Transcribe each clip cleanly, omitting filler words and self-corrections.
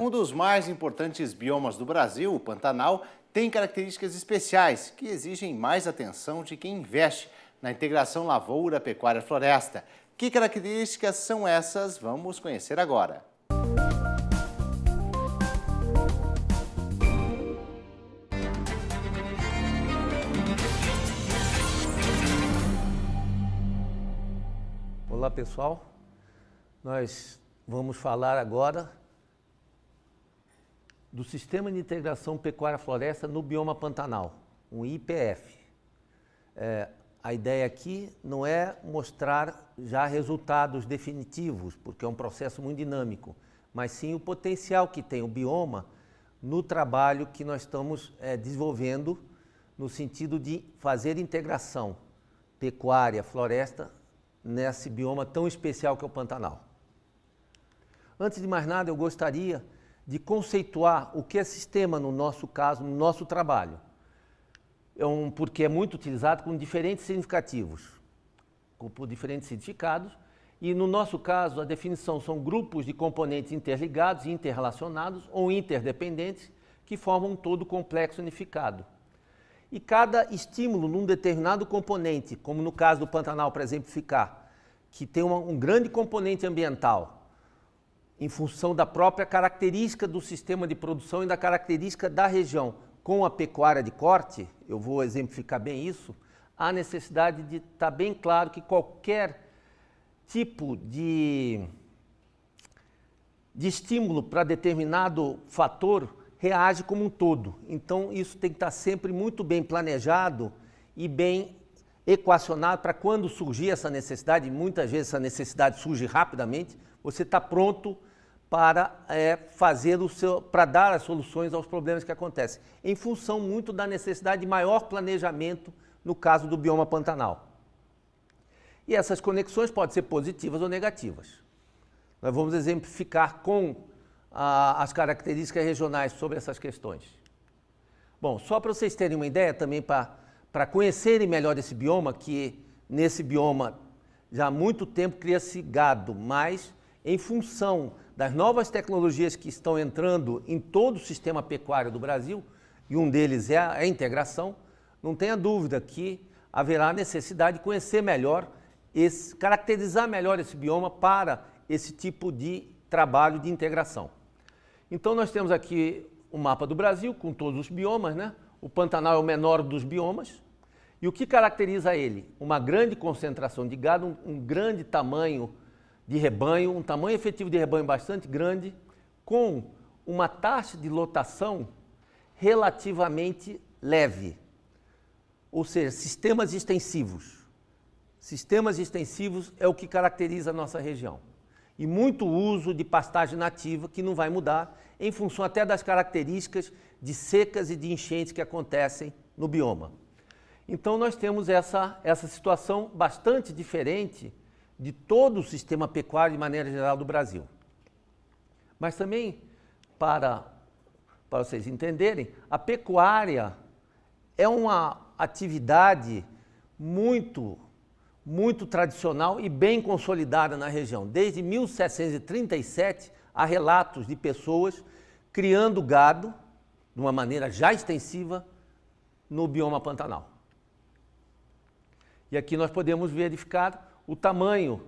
Um dos mais importantes biomas do Brasil, o Pantanal, tem características especiais que exigem mais atenção de quem investe na integração lavoura, pecuária, floresta. Que características são essas? Vamos conhecer agora. Olá pessoal, nós vamos falar agora do Sistema de Integração Pecuária-Floresta no Bioma Pantanal, um IPF. A ideia aqui não é mostrar já resultados definitivos, porque é um processo muito dinâmico, mas sim o potencial que tem o bioma no trabalho que nós estamos desenvolvendo no sentido de fazer integração pecuária-floresta nesse bioma tão especial que é o Pantanal. Antes de mais nada, eu gostaria de conceituar o que é sistema no nosso caso, no nosso trabalho. Porque é muito utilizado com diferentes significativos, por diferentes significados, e no nosso caso a definição são grupos de componentes interligados, interrelacionados ou interdependentes que formam um todo complexo unificado. E cada estímulo num determinado componente, como no caso do Pantanal, para exemplificar, que tem um grande componente ambiental, em função da própria característica do sistema de produção e da característica da região, com a pecuária de corte, eu vou exemplificar bem isso, há necessidade de estar bem claro que qualquer tipo de estímulo para determinado fator reage como um todo. Então, isso tem que estar sempre muito bem planejado e bem equacionado para quando surgir essa necessidade, muitas vezes essa necessidade surge rapidamente, você está pronto para para dar as soluções aos problemas que acontecem, em função muito da necessidade de maior planejamento no caso do bioma Pantanal. E essas conexões podem ser positivas ou negativas. Nós vamos exemplificar com as características regionais sobre essas questões. Bom, só para vocês terem uma ideia também, para conhecerem melhor esse bioma, que nesse bioma já há muito tempo cria-se gado, mas em função das novas tecnologias que estão entrando em todo o sistema pecuário do Brasil, e um deles é a integração, não tenha dúvida que haverá necessidade de conhecer melhor, caracterizar melhor esse bioma para esse tipo de trabalho de integração. Então nós temos aqui o mapa do Brasil com todos os biomas, né? O Pantanal é o menor dos biomas. E o que caracteriza ele? Uma grande concentração de gado, um grande tamanho de rebanho, um tamanho efetivo de rebanho bastante grande, com uma taxa de lotação relativamente leve. Ou seja, sistemas extensivos. Sistemas extensivos é o que caracteriza a nossa região. E muito uso de pastagem nativa, que não vai mudar, em função até das características de secas e de enchentes que acontecem no bioma. Então nós temos essa situação bastante diferente de todo o sistema pecuário de maneira geral do Brasil. Mas também, para vocês entenderem, a pecuária é uma atividade muito tradicional e bem consolidada na região. Desde 1737, há relatos de pessoas criando gado, de uma maneira já extensiva, no bioma Pantanal. E aqui nós podemos verificar o tamanho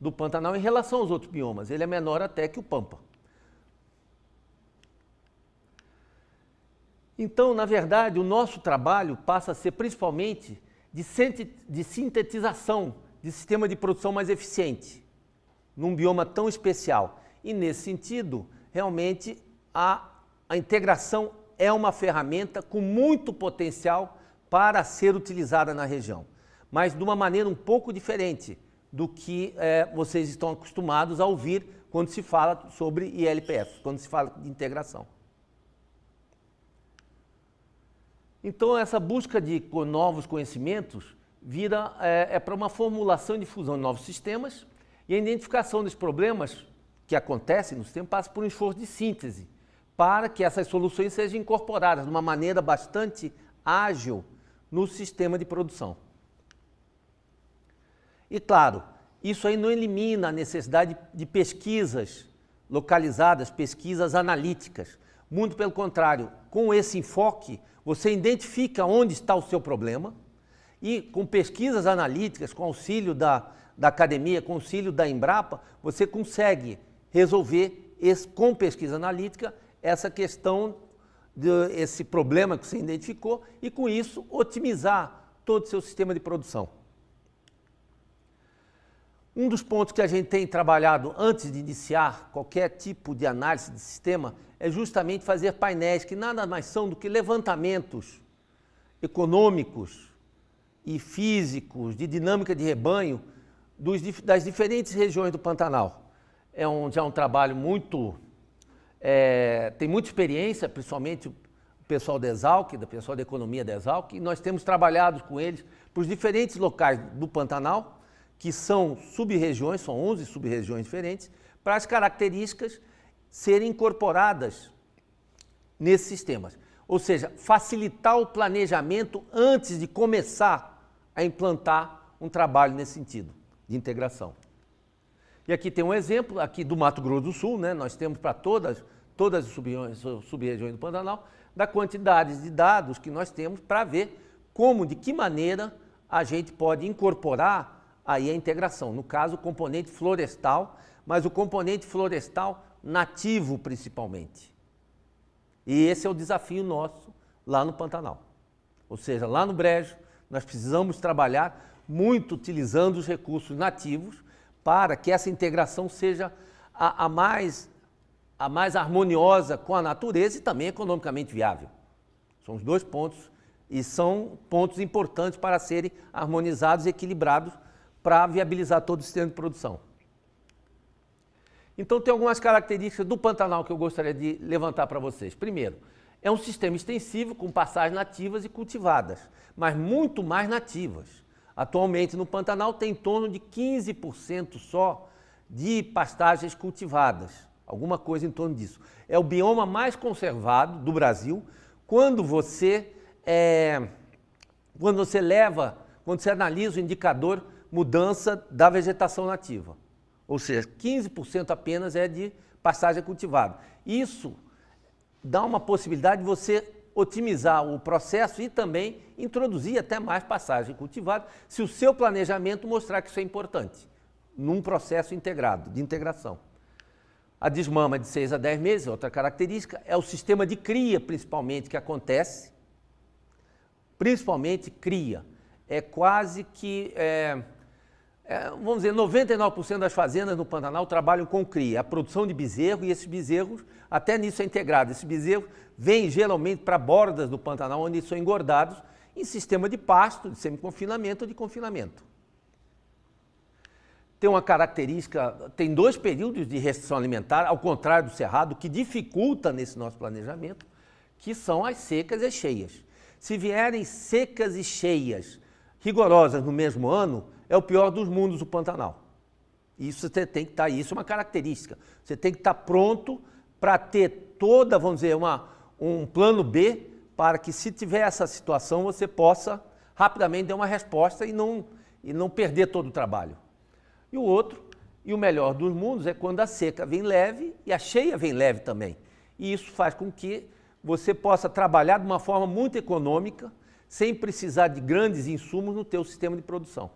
do Pantanal em relação aos outros biomas. Ele é menor até que o Pampa. Então, na verdade, o nosso trabalho passa a ser principalmente de sintetização de sistema de produção mais eficiente, num bioma tão especial. E, nesse sentido, realmente, a integração é uma ferramenta com muito potencial para ser utilizada na região, mas de uma maneira um pouco diferente do que vocês estão acostumados a ouvir quando se fala sobre ILPF, quando se fala de integração. Então, essa busca de novos conhecimentos para uma formulação e difusão de novos sistemas, e a identificação dos problemas que acontecem no sistema passa por um esforço de síntese, para que essas soluções sejam incorporadas de uma maneira bastante ágil no sistema de produção. E claro, isso aí não elimina a necessidade de pesquisas localizadas, pesquisas analíticas. Muito pelo contrário, com esse enfoque, você identifica onde está o seu problema e com pesquisas analíticas, com auxílio da academia, com auxílio da Embrapa, você consegue resolver com pesquisa analítica essa questão, esse problema que você identificou e com isso otimizar todo o seu sistema de produção. Um dos pontos que a gente tem trabalhado antes de iniciar qualquer tipo de análise de sistema é justamente fazer painéis que nada mais são do que levantamentos econômicos e físicos de dinâmica de rebanho das diferentes regiões do Pantanal. Já é um trabalho tem muita experiência, principalmente o pessoal da Exalc, o pessoal da economia da Exalc, e nós temos trabalhado com eles para os diferentes locais do Pantanal, que são sub-regiões, são 11 sub-regiões diferentes, para as características serem incorporadas nesses sistemas. Ou seja, facilitar o planejamento antes de começar a implantar um trabalho nesse sentido, de integração. E aqui tem um exemplo, aqui do Mato Grosso do Sul, né? Nós temos para todas as sub-regiões do Pantanal, da quantidade de dados que nós temos para ver de que maneira a gente pode incorporar aí a integração, no caso o componente florestal, mas o componente florestal nativo principalmente. E esse é o desafio nosso lá no Pantanal. Ou seja, lá no Brejo, nós precisamos trabalhar muito utilizando os recursos nativos para que essa integração seja a mais harmoniosa com a natureza e também economicamente viável. São os dois pontos e são pontos importantes para serem harmonizados e equilibrados para viabilizar todo o sistema de produção. Então, tem algumas características do Pantanal que eu gostaria de levantar para vocês. Primeiro, é um sistema extensivo com pastagens nativas e cultivadas, mas muito mais nativas. Atualmente, no Pantanal, tem em torno de 15% só de pastagens cultivadas, alguma coisa em torno disso. É o bioma mais conservado do Brasil. Quando você analisa o indicador mudança da vegetação nativa, ou seja, 15% apenas é de pastagem cultivada. Isso dá uma possibilidade de você otimizar o processo e também introduzir até mais pastagem cultivada, se o seu planejamento mostrar que isso é importante, num processo integrado, de integração. A desmama de 6 a 10 meses, outra característica, é o sistema de cria, principalmente, que acontece, principalmente cria. É quase que, vamos dizer, 99% das fazendas no Pantanal trabalham com cria, a produção de bezerro, e esses bezerros, até nisso é integrado. Esses bezerros vêm geralmente para bordas do Pantanal, onde são engordados em sistema de pasto, de semi-confinamento ou de confinamento. Tem uma característica, tem 2 períodos de restrição alimentar, ao contrário do Cerrado, que dificulta nesse nosso planejamento, que são as secas e as cheias. Se vierem secas e cheias rigorosas no mesmo ano, é o pior dos mundos do Pantanal. Isso você tem que estar, isso é uma característica. Você tem que estar pronto para ter toda, vamos dizer, um plano B, para que se tiver essa situação, você possa rapidamente dar uma resposta e não perder todo o trabalho. E o outro, e o melhor dos mundos, é quando a seca vem leve e a cheia vem leve também. E isso faz com que você possa trabalhar de uma forma muito econômica, sem precisar de grandes insumos no teu sistema de produção.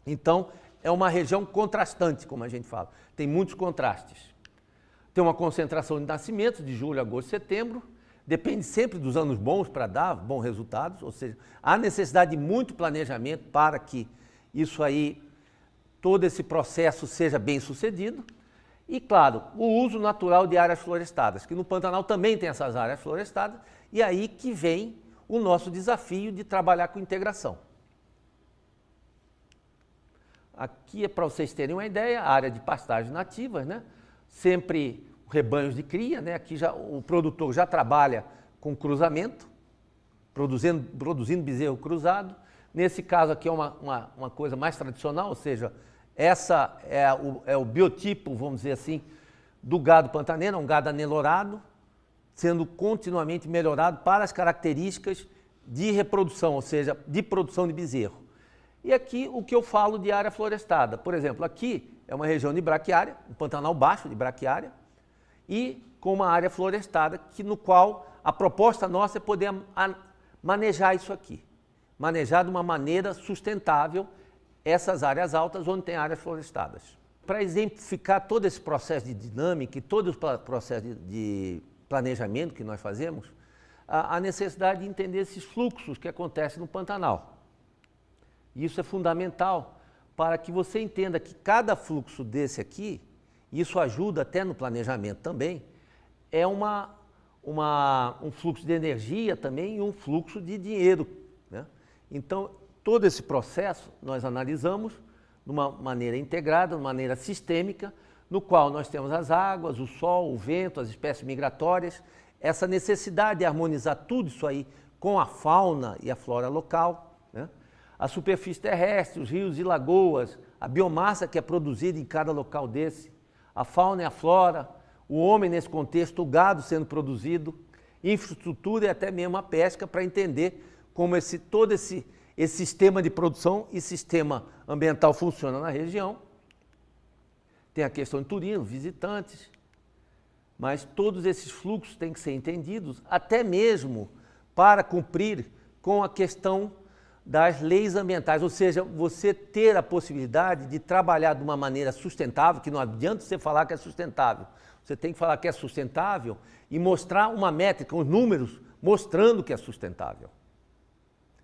Então, é uma região contrastante, como a gente fala. Tem muitos contrastes. Tem uma concentração de nascimentos de julho, agosto, setembro. Depende sempre dos anos bons para dar bons resultados. Ou seja, há necessidade de muito planejamento para que isso aí, todo esse processo seja bem sucedido. E, claro, o uso natural de áreas florestadas, que no Pantanal também tem essas áreas florestadas, e aí que vem o nosso desafio de trabalhar com integração. Aqui é para vocês terem uma ideia, a área de pastagens nativas, né? Sempre rebanhos de cria, né? Aqui o produtor já trabalha com cruzamento, produzindo bezerro cruzado. Nesse caso aqui é uma coisa mais tradicional, ou seja, essa é o biotipo, vamos dizer assim, do gado pantaneiro, um gado anelorado, sendo continuamente melhorado para as características de reprodução, ou seja, de produção de bezerro. E aqui o que eu falo de área florestada. Por exemplo, aqui é uma região de braquiária, um Pantanal baixo de braquiária, e com uma área florestada, no qual a proposta nossa é poder manejar isso aqui. Manejar de uma maneira sustentável essas áreas altas onde tem áreas florestadas. Para exemplificar todo esse processo de dinâmica e todo o processo de planejamento que nós fazemos, a necessidade de entender esses fluxos que acontecem no Pantanal. Isso é fundamental para que você entenda que cada fluxo desse aqui, isso ajuda até no planejamento também, é um fluxo de energia também e um fluxo de dinheiro, né? Então, todo esse processo nós analisamos de uma maneira integrada, de uma maneira sistêmica, no qual nós temos as águas, o sol, o vento, as espécies migratórias, essa necessidade de harmonizar tudo isso aí com a fauna e a flora local, né? A superfície terrestre, os rios e lagoas, a biomassa que é produzida em cada local desse, a fauna e a flora, o homem nesse contexto, o gado sendo produzido, infraestrutura e até mesmo a pesca, para entender como todo esse sistema de produção e sistema ambiental funciona na região. Tem a questão de turismo, visitantes, mas todos esses fluxos têm que ser entendidos, até mesmo para cumprir com a questão das leis ambientais, ou seja, você ter a possibilidade de trabalhar de uma maneira sustentável, que não adianta você falar que é sustentável, você tem que falar que é sustentável e mostrar uma métrica, os números, mostrando que é sustentável.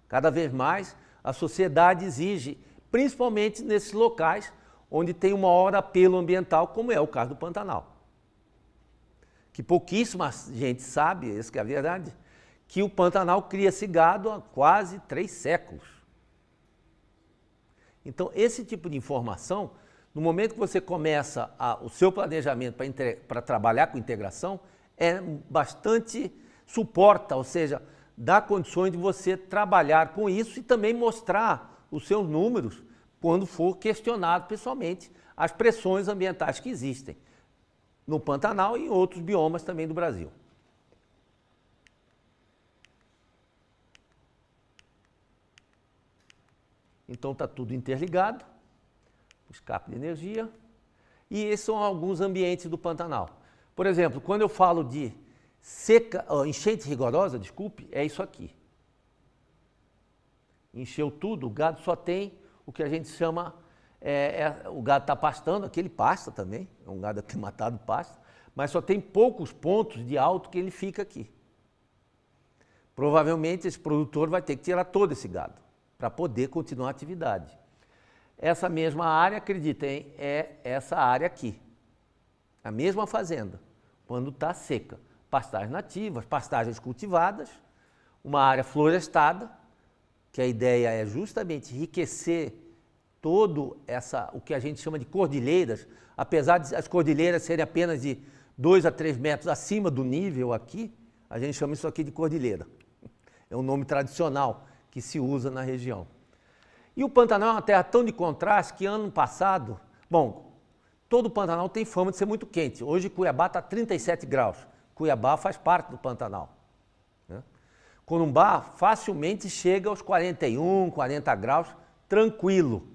Cada vez mais a sociedade exige, principalmente nesses locais onde tem um maior apelo ambiental, como é o caso do Pantanal. Que pouquíssima gente sabe, essa que é a verdade, que o Pantanal cria-se gado há quase 3 séculos. Então, esse tipo de informação, no momento que você começa o seu planejamento para trabalhar com integração, bastante suporta, ou seja, dá condições de você trabalhar com isso e também mostrar os seus números quando for questionado pessoalmente as pressões ambientais que existem no Pantanal e em outros biomas também do Brasil. Então está tudo interligado, o escape de energia, e esses são alguns ambientes do Pantanal. Por exemplo, quando eu falo de enchente rigorosa, desculpe, é isso aqui. Encheu tudo, o gado só tem o que a gente chama, o gado está pastando, aqui ele pasta também, é um gado aclimatado, pasta, mas só tem poucos pontos de alto que ele fica aqui. Provavelmente esse produtor vai ter que tirar todo esse gado para poder continuar a atividade. Essa mesma área, acreditem, é essa área aqui, a mesma fazenda, quando está seca. Pastagens nativas, pastagens cultivadas, uma área florestada, que a ideia é justamente enriquecer todo o que a gente chama de cordilheiras, apesar de as cordilheiras serem apenas de 2 a 3 metros acima do nível aqui, a gente chama isso aqui de cordilheira. É um nome tradicional que se usa na região. E o Pantanal é uma terra tão de contraste que ano passado, todo o Pantanal tem fama de ser muito quente. Hoje Cuiabá está a 37 graus. Cuiabá faz parte do Pantanal, né? Corumbá facilmente chega aos 41, 40 graus, tranquilo.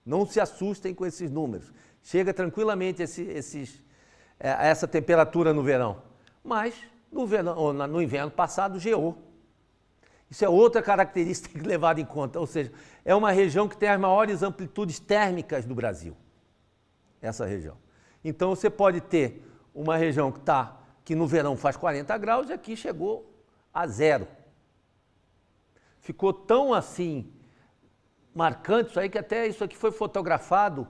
Não se assustem com esses números. Chega tranquilamente essa temperatura no verão. Mas no inverno passado geou. Isso é outra característica que tem que levar em conta, ou seja, é uma região que tem as maiores amplitudes térmicas do Brasil, essa região. Então você pode ter uma região que no verão faz 40 graus e aqui chegou a 0. Ficou tão assim marcante isso aí que até isso aqui foi fotografado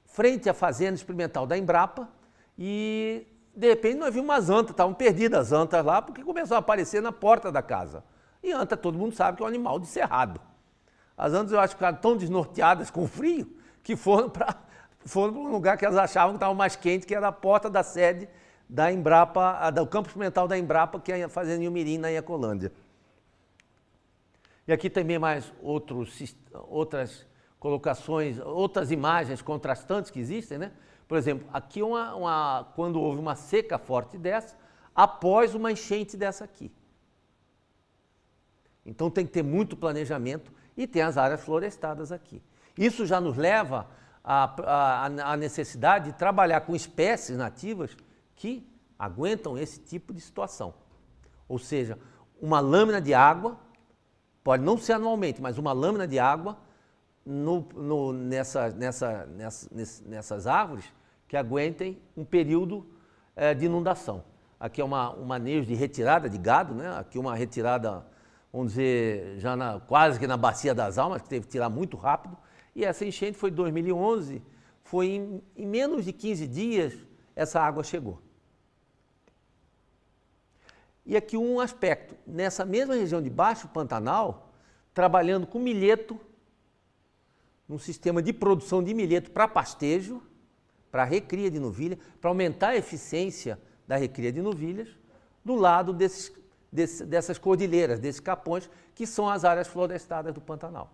frente à fazenda experimental da Embrapa e de repente nós vimos umas antas, estavam perdidas as antas lá porque começaram a aparecer na porta da casa. E anta, todo mundo sabe que é um animal de cerrado. As antas eu acho que ficaram tão desnorteadas com o frio que foram para um lugar que elas achavam que estava mais quente, que era a porta da sede da Embrapa, do campo experimental da Embrapa, que é a fazenda em Umirim, na Ecolândia. E aqui também mais outras colocações, outras imagens contrastantes que existem, né? Por exemplo, aqui quando houve uma seca forte dessa, após uma enchente dessa aqui. Então tem que ter muito planejamento e tem as áreas florestadas aqui. Isso já nos leva a necessidade de trabalhar com espécies nativas que aguentam esse tipo de situação. Ou seja, uma lâmina de água, pode não ser anualmente, mas uma lâmina de água nessas árvores que aguentem um período de inundação. Aqui é um manejo de retirada de gado, né? Aqui uma retirada, vamos dizer, já quase que na Bacia das Almas, que teve que tirar muito rápido. E essa enchente foi em 2011, foi em menos de 15 dias essa água chegou. E aqui um aspecto, nessa mesma região de Baixo Pantanal, trabalhando com milheto, num sistema de produção de milheto para pastejo, para recria de novilha, para aumentar a eficiência da recria de novilhas, do lado dessas cordilheiras, desses capões, que são as áreas florestadas do Pantanal.